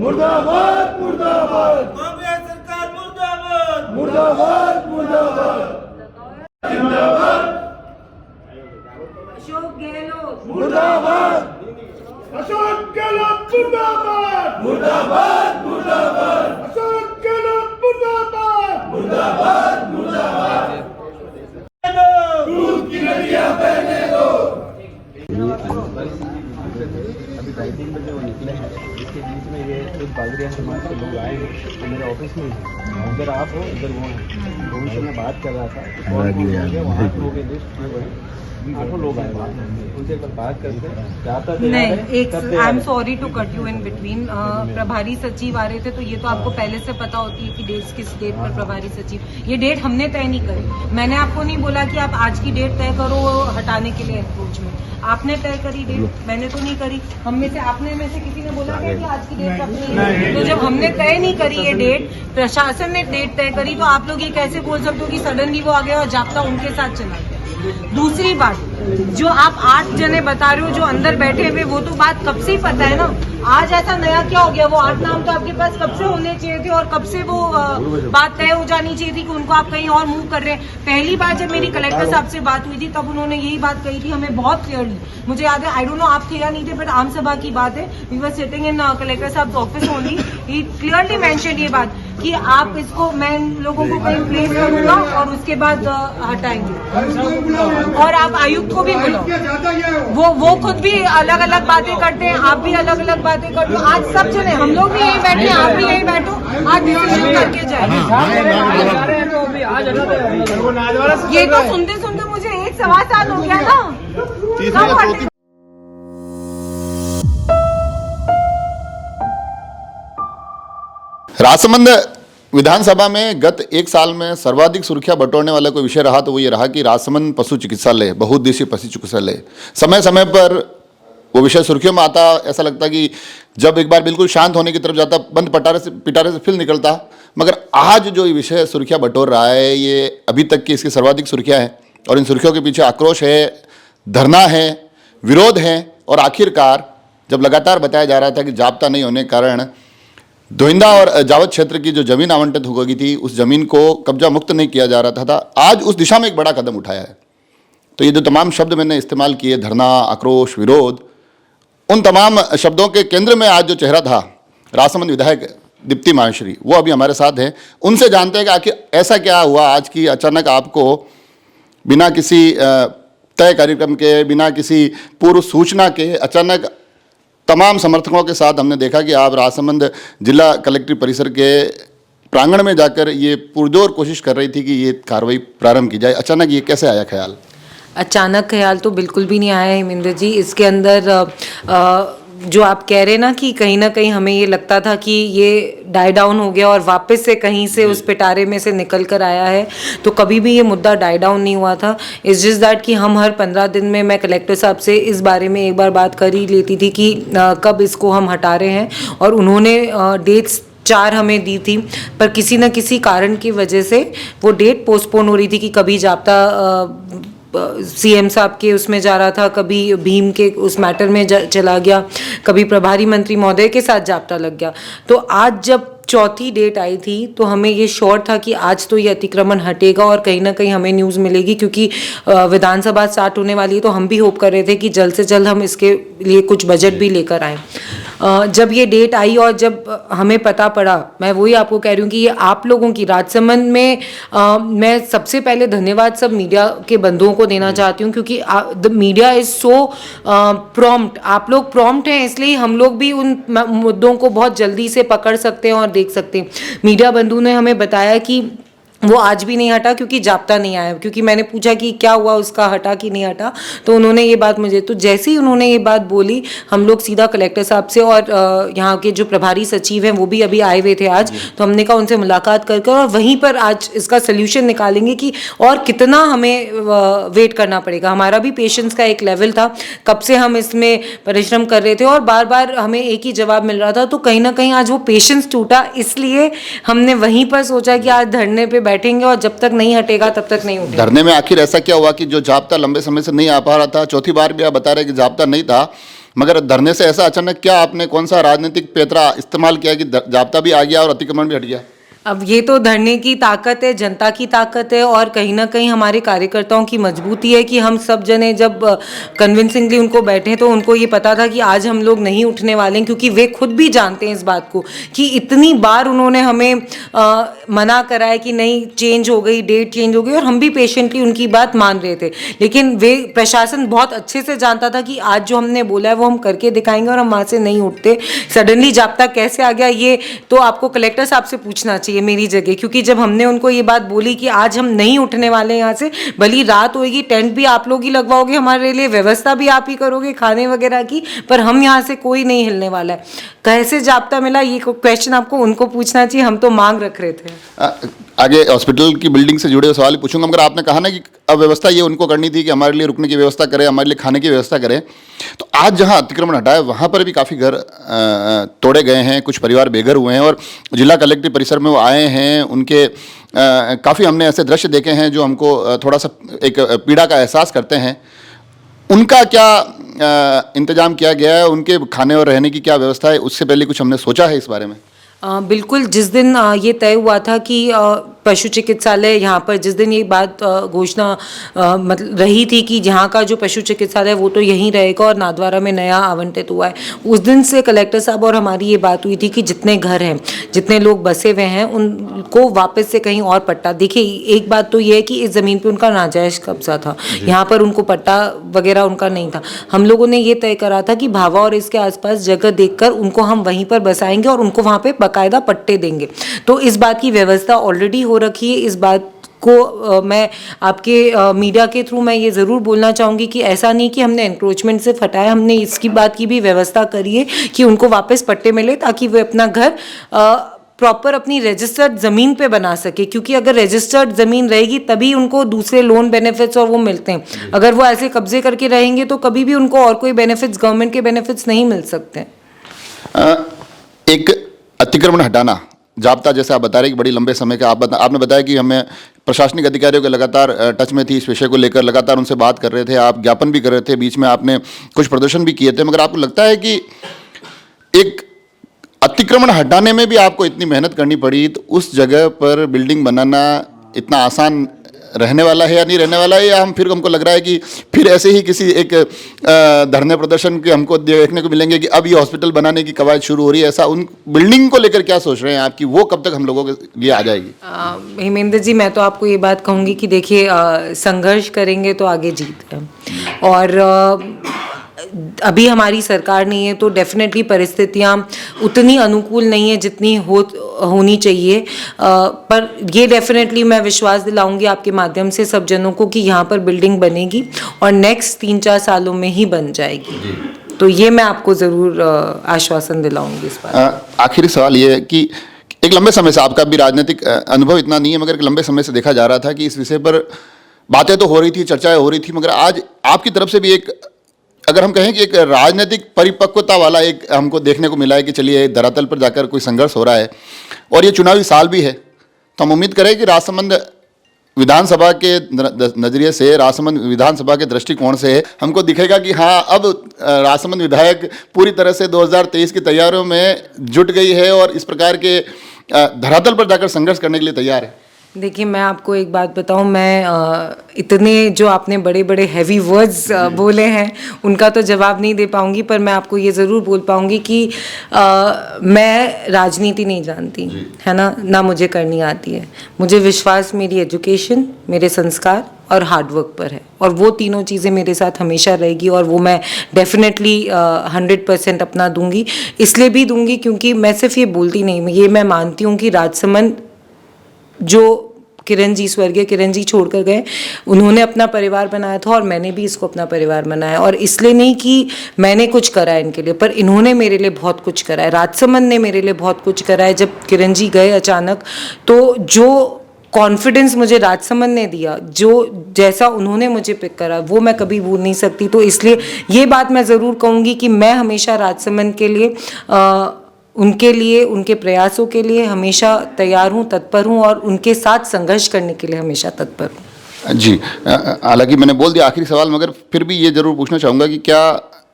मुर्दाबाद मुर्दाबाद कांग्रेस सरकार मुर्दाबाद मुर्दाबाद मुर्दाबाद जिंदाबाद अशोक गहलोत मुर्दाबाद अशोक गहलोत मुर्दाबाद मुर्दाबाद मुर्दाबाद अशोक गहलोत मुर्दाबाद मुर्दाबाद मुर्दाबाद दूध की नदियां बहने दो। अभी राइटिंग में जो निकले हैं इसके बीच में ये कुछ बागरिया समाज के लोग आए हैं तो मेरे ऑफिस में हैं, उधर आप हो इधर वो हैं, तो उनसे मैं बात कर रहा था वहाँ लोगों के लिस्ट में हुए 8 लोग आए वहाँ, उनसे एक बार बात करते जाता नहीं, एक I am sorry to cut you in between. प्रभारी सचिव आ रहे थे तो ये तो आपको पहले से पता होती है कि डेट किस डेट पर प्रभारी सचिव, ये डेट हमने तय नहीं करी। मैंने आपको नहीं बोला कि आप आज की डेट तय करो हटाने के लिए अप्रोच में, आपने तय करी डेट, मैंने तो नहीं करी। हम में से आपने में से किसी ने बोला है कि आज की डेट अपनी है? तो जब हमने तय नहीं करी ये डेट, प्रशासन ने डेट तय करी, तो आप लोग ये कैसे बोल सकते हो कि सडनली वो आ गया और जाप्ता उनके साथ चला गया? दूसरी बात, जो आप 8 जने बता रहे हो जो अंदर बैठे हुए, वो तो बात कब से ही पता है ना। आज ऐसा नया क्या हो गया? वो 8 नाम तो आपके पास कब से होने चाहिए थे और कब से वो बात तय हो जानी चाहिए थी कि उनको आप कहीं और मूव कर रहे हैं। पहली बार जब मेरी कलेक्टर साहब से बात हुई थी तब उन्होंने यही बात कही थी हमें बहुत क्लियरली, मुझे याद है, आई डोंट नो आप थे या नहीं थे, बट आम सभा की बात है, we were sitting in collector साहब office only, he clearly mention ये बात कि आप इसको, मैं इन लोगों को कहीं प्लेस करूंगा और उसके बाद हटाएंगे। और आप आयुक्त को भी बुलाओ, वो खुद भी अलग अलग बातें करते हैं, आप भी अलग अलग बातें करते हो। आज सब जने, हम लोग भी यही बैठे हैं, आप भी यही बैठो, आज डिसीजन करके जाए। ये तो सुनते सुनते मुझे 1-1.25 साल हो गया ना। राजसमंद विधानसभा में गत 1 साल में सर्वाधिक सुर्खियां बटोरने वाला कोई विषय रहा तो वो ये रहा कि राजसमंद पशु चिकित्सालय, बहुउद्देशीय पशु चिकित्सालय, समय समय पर वो विषय सुर्खियों में आता। ऐसा लगता कि जब एक बार बिल्कुल शांत होने की तरफ जाता, बंद पिटारे से फिर निकलता। मगर आज जो ये विषय सुर्खियां बटोर रहा है, ये अभी तक की इसकी सर्वाधिक सुर्खियां हैं और इन सुर्खियों के पीछे आक्रोश है, धरना है, विरोध है और आखिरकार जब लगातार बताया जा रहा था कि जाब्ता नहीं होने के कारण धोइंदा और जावद क्षेत्र की जो जमीन आवंटित हो गई थी, उस जमीन को कब्जा मुक्त नहीं किया जा रहा था, आज उस दिशा में एक बड़ा कदम उठाया है। तो ये जो तमाम शब्द मैंने इस्तेमाल किए, धरना, आक्रोश, विरोध, उन तमाम शब्दों के केंद्र में आज जो चेहरा था राजसमंद विधायक दीप्ति माहेश्वरी, वो अभी हमारे साथ हैं। उनसे जानते हैं कि आखिर ऐसा क्या हुआ आज की अचानक आपको बिना किसी तय कार्यक्रम के, बिना किसी पूर्व सूचना के अचानक तमाम समर्थकों के साथ हमने देखा कि आप राजसमंद जिला कलेक्ट्रेट परिसर के प्रांगण में जाकर ये पुरजोर कोशिश कर रही थी कि ये कार्रवाई प्रारंभ की जाए। अचानक ये कैसे आया ख्याल? अचानक ख्याल तो बिल्कुल भी नहीं आया हेमेंद्र जी। इसके अंदर जो आप कह रहे हैं ना कि कहीं ना कहीं हमें ये लगता था कि ये डाई डाउन हो गया और वापस से कहीं से उस पिटारे में से निकल कर आया है, तो कभी भी ये मुद्दा डाई डाउन नहीं हुआ था। इट्स जस्ट दैट कि हम हर 15 दिन में, मैं कलेक्टर साहब से इस बारे में एक बार बात कर ही लेती थी कि कब इसको हम हटा रहे हैं, और उन्होंने डेट्स 4 हमें दी थी, पर किसी न किसी कारण की वजह से वो डेट पोस्टपोन हो रही थी कि कभी जाप्ता सीएम साहब के उसमें जा रहा था, कभी भीम के उस मैटर में चला गया, कभी प्रभारी मंत्री महोदय के साथ जाप्ता लग गया। तो आज जब चौथी डेट आई थी तो हमें ये श्योर था कि आज तो ये अतिक्रमण हटेगा और कहीं ना कहीं हमें न्यूज़ मिलेगी, क्योंकि विधानसभा स्टार्ट होने वाली है। तो हम भी होप कर रहे थे कि जल्द से जल्द हम इसके लिए कुछ बजट भी लेकर आएँ। जब ये डेट आई और जब हमें पता पड़ा, मैं वही आपको कह रही हूँ कि ये आप लोगों की राजसमंद में मैं सबसे पहले धन्यवाद सब मीडिया के बंधुओं को देना चाहती हूँ, क्योंकि the media is so prompt. आप लोग प्रॉम्प्ट हैं, इसलिए हम लोग भी उन मुद्दों को बहुत जल्दी से पकड़ सकते हैं और देख सकते हैं। मीडिया बंधु ने हमें बताया कि वो आज भी नहीं हटा क्योंकि जाप्ता नहीं आया, क्योंकि मैंने पूछा कि क्या हुआ, उसका हटा कि नहीं हटा, तो उन्होंने ये बात मुझे, तो जैसे ही उन्होंने ये बात बोली हम लोग सीधा कलेक्टर साहब से और यहाँ के जो प्रभारी सचिव हैं वो भी अभी आए हुए थे आज, तो हमने कहा उनसे मुलाकात कर और वहीं पर आज इसका सोल्यूशन निकालेंगे कि और कितना हमें वेट करना पड़ेगा। हमारा भी पेशेंस का एक लेवल था, कब से हम इसमें परिश्रम कर रहे थे और बार बार हमें एक ही जवाब मिल रहा था, तो कहीं ना कहीं आज वो पेशेंस टूटा, इसलिए हमने वहीं पर सोचा कि आज धरने पे बैठेंगे और जब तक नहीं हटेगा तब तक नहीं उठेगा। धरने में आखिर ऐसा क्या हुआ कि जो जाप्ता लंबे समय से नहीं आ पा रहा था, चौथी बार भी आप बता रहे कि जाप्ता नहीं था, मगर धरने से ऐसा अचानक क्या आपने कौन सा राजनीतिक पैतरा इस्तेमाल किया कि जाब्ता भी आ गया और अतिक्रमण भी हट गया? अब ये तो धरने की ताकत है, जनता की ताकत है, और कहीं ना कहीं हमारे कार्यकर्ताओं की मजबूती है कि हम सब जने जब कन्विंसिंगली उनको बैठे तो उनको ये पता था कि आज हम लोग नहीं उठने वाले हैं, क्योंकि वे खुद भी जानते हैं इस बात को कि इतनी बार उन्होंने हमें मना करा है कि नहीं, चेंज हो गई, डेट चेंज हो गई, और हम भी पेशेंटली उनकी बात मान रहे थे। लेकिन वे प्रशासन बहुत अच्छे से जानता था कि आज जो हमने बोला है वो हम करके दिखाएंगे और हम वहाँ से नहीं उठते। सडनली जाब्ता कैसे आ गया ये तो आपको कलेक्टर साहब से पूछना चाहिए मेरी जगह, क्योंकि जब हमने उनको ये बात बोली कि आज हम नहीं उठने वाले यहाँ से, भली रात होगी, टेंट भी आप लोग ही लगवाओगे हमारे लिए, व्यवस्था भी आप ही करोगे खाने वगैरह की, पर हम यहाँ से कोई नहीं हिलने वाला है। कैसे जाब्ता मिला ये क्वेश्चन आपको उनको पूछना चाहिए, हम तो मांग रख रहे थे। आगे हॉस्पिटल की बिल्डिंग से जुड़े हुए सवाल पूछूंगा, मगर आपने कहा ना कि अब व्यवस्था ये उनको करनी थी कि हमारे लिए रुकने की व्यवस्था करें, हमारे लिए खाने की व्यवस्था करें, तो आज जहां अतिक्रमण हटा है वहां पर भी काफ़ी घर तोड़े गए हैं, कुछ परिवार बेघर हुए हैं, और जिला कलेक्टर परिसर में वो आए हैं, उनके काफ़ी हमने ऐसे दृश्य देखे हैं जो हमको थोड़ा सा एक पीड़ा का एहसास करते हैं। उनका क्या इंतजाम किया गया है, उनके खाने और रहने की क्या व्यवस्था है, उससे पहले कुछ हमने सोचा है इस बारे में? बिल्कुल, जिस दिन ये तय हुआ था कि पशु चिकित्सालय यहाँ पर, जिस दिन ये बात घोषणा मतलब रही थी कि यहाँ का जो पशु चिकित्सालय वो तो यहीं रहेगा और नाथद्वारा में नया आवंटित हुआ है, उस दिन से कलेक्टर साहब और हमारी ये बात हुई थी कि जितने घर हैं, जितने लोग बसे हुए हैं, उनको वापस से कहीं और पट्टा। देखिए, एक बात तो ये है कि इस ज़मीन पे उनका नाजायज़ कब्जा था, यहाँ पर उनको पट्टा वगैरह उनका नहीं था। हम लोगों ने ये तय करा था कि भावा और इसके आसपास जगह देखकर उनको हम वहीं पर बसाएंगे और उनको वहाँ पे बाकायदा पट्टे देंगे। तो इस बात की व्यवस्था ऑलरेडी हो रखी है। इस बात को मैं आपके मीडिया के थ्रू मैं ये ज़रूर बोलना चाहूँगी कि ऐसा नहीं कि हमने एनक्रोचमेंट से हटाया, हमने इसकी बात की भी व्यवस्था करी है कि उनको वापस पट्टे मिले, ताकि वे अपना घर प्रॉपर अपनी रजिस्टर्ड ज़मीन पे बना सके, क्योंकि अगर रजिस्टर्ड ज़मीन रहेगी तभी उनको दूसरे लोन बेनिफिट्स और वो मिलते हैं। अगर वो ऐसे कब्जे करके रहेंगे तो कभी भी उनको और कोई बेनिफिट्स, गवर्नमेंट के बेनिफिट्स नहीं मिल सकते। एक अतिक्रमण हटाना जाब्ता, जैसे आप बता रहे हैं कि बड़ी लंबे समय का आपने बताया कि हमें प्रशासनिक अधिकारियों के लगातार टच में थी, इस विषय को लेकर लगातार उनसे बात कर रहे थे, आप ज्ञापन भी कर रहे थे, बीच में आपने कुछ प्रदर्शन भी किए थे, मगर आपको लगता है कि एक अतिक्रमण हटाने में भी आपको इतनी मेहनत करनी पड़ी, तो उस जगह पर बिल्डिंग बनाना इतना आसान रहने वाला है या नहीं रहने वाला है, या हमको लग रहा है कि फिर ऐसे ही किसी एक धरने प्रदर्शन के हमको देखने को मिलेंगे कि अब ये हॉस्पिटल बनाने की कवायद शुरू हो रही है? ऐसा उन बिल्डिंग को लेकर क्या सोच रहे हैं आप कि वो कब तक हम लोगों के लिए आ जाएगी? हेमेंद्र जी, मैं तो आपको ये बात कहूँगी कि देखिए, संघर्ष करेंगे तो आगे जीत है, और अभी हमारी सरकार नहीं है तो डेफिनेटली परिस्थितियाँ उतनी अनुकूल नहीं है जितनी होनी चाहिए, पर ये डेफिनेटली मैं विश्वास दिलाऊंगी आपके माध्यम से सब जनों को कि यहाँ पर बिल्डिंग बनेगी और नेक्स्ट 3-4 सालों में ही बन जाएगी। तो ये मैं आपको ज़रूर आश्वासन दिलाऊंगी इस बार। आखिरी सवाल ये है कि एक लंबे समय से, आपका भी राजनीतिक अनुभव इतना नहीं है, मगर एक लंबे समय से देखा जा रहा था कि इस विषय पर बातें तो हो रही थी, चर्चाएं हो रही थी, मगर आज आपकी तरफ से भी एक, अगर हम कहें कि एक राजनीतिक परिपक्वता वाला एक हमको देखने को मिला है कि चलिए धरातल पर जाकर कोई संघर्ष हो रहा है, और ये चुनावी साल भी है, तो हम उम्मीद करें कि राजसमंद विधानसभा के नज़रिए से, राजसमंद विधानसभा के दृष्टिकोण से हमको दिखेगा कि हाँ, अब राजसमंद विधायक पूरी तरह से 2023 की तैयारियों में जुट गई है और इस प्रकार के धरातल पर जाकर संघर्ष करने के लिए तैयार है। देखिए, मैं आपको एक बात बताऊं, मैं इतने जो आपने बड़े बड़े हैवी वर्ड्स बोले हैं उनका तो जवाब नहीं दे पाऊंगी, पर मैं आपको ये ज़रूर बोल पाऊंगी कि मैं राजनीति नहीं जानती, है ना मुझे करनी आती है। मुझे विश्वास मेरी एजुकेशन, मेरे संस्कार और हार्डवर्क पर है, और वो तीनों चीज़ें मेरे साथ हमेशा रहेगी, और वो मैं डेफिनेटली 100% अपना दूंगी। इसलिए भी दूंगी क्योंकि मैं सिर्फ ये बोलती नहीं, ये मैं मानती हूँ कि राजसमंद जो किरण जी, स्वर्गीय किरण जी छोड़ कर गए, उन्होंने अपना परिवार बनाया था और मैंने भी इसको अपना परिवार बनाया, और इसलिए नहीं कि मैंने कुछ करा है इनके लिए, पर इन्होंने मेरे लिए बहुत कुछ करा है, राजसमंद ने मेरे लिए बहुत कुछ करा है। जब किरण जी गए अचानक, तो जो कॉन्फिडेंस मुझे राजसमंद ने दिया, जो जैसा उन्होंने मुझे पिक करा, वो मैं कभी भूल नहीं सकती। तो इसलिए ये बात मैं ज़रूर कहूँगी कि मैं हमेशा राजसमंद के लिए, उनके लिए, उनके प्रयासों के लिए हमेशा तैयार हूँ, तत्पर हूँ, और उनके साथ संघर्ष करने के लिए हमेशा तत्पर हूँ। जी, हालांकि मैंने बोल दिया आखिरी सवाल, मगर फिर भी ये ज़रूर पूछना चाहूँगा कि क्या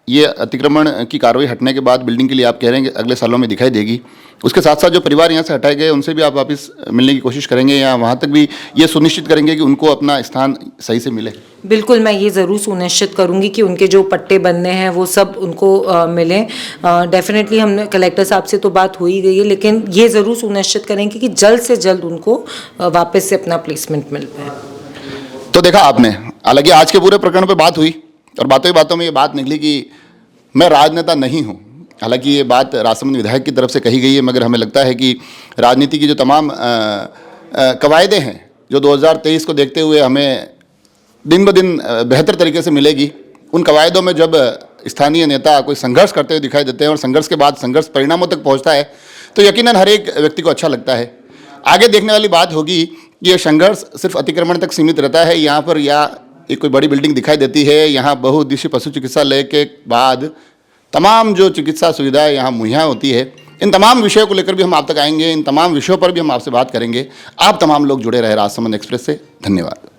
ये अतिक्रमण की कार्रवाई हटने के बाद बिल्डिंग के लिए आप कह रहे हैं कि अगले सालों में दिखाई देगी, उसके साथ साथ जो परिवार यहाँ से हटाए गए उनसे भी आप वापस मिलने की कोशिश करेंगे या वहाँ तक भी ये सुनिश्चित करेंगे कि उनको अपना स्थान सही से मिले? बिल्कुल, मैं ये ज़रूर सुनिश्चित करूंगी कि उनके जो पट्टे बनने हैं वो सब उनको मिलें। डेफिनेटली हमने कलेक्टर साहब से तो बात हो ही गई है, लेकिन ये ज़रूर सुनिश्चित करेंगे कि जल्द से जल्द उनको वापस से अपना प्लेसमेंट मिल पाए। तो देखा आपने, हालांकि आज के पूरे प्रकरण पर बात हुई और बातों ही बातों में ये बात निकली कि मैं राजनेता नहीं हूँ। हालांकि ये बात राजसमंद विधायक की तरफ से कही गई है, मगर हमें लगता है कि राजनीति की जो तमाम कवायदे हैं जो 2023 को देखते हुए हमें दिन ब दिन बेहतर तरीके से मिलेगी, उन कवायदों में जब स्थानीय नेता कोई संघर्ष करते हुए दिखाई देते हैं और संघर्ष के बाद संघर्ष परिणामों तक पहुंचता है तो यकीनन हर एक व्यक्ति को अच्छा लगता है। आगे देखने वाली बात होगी कि ये संघर्ष सिर्फ अतिक्रमण तक सीमित रहता है, यहाँ पर या एक कोई बड़ी बिल्डिंग दिखाई देती है, यहाँ बहुउद्देशीय पशु चिकित्सालय के बाद तमाम जो चिकित्सा सुविधाएं यहाँ मुहैया होती है, इन तमाम विषयों को लेकर भी हम आप तक आएंगे, इन तमाम विषयों पर भी हम आपसे बात करेंगे। आप तमाम लोग जुड़े रहे राजसमंद एक्सप्रेस से। धन्यवाद।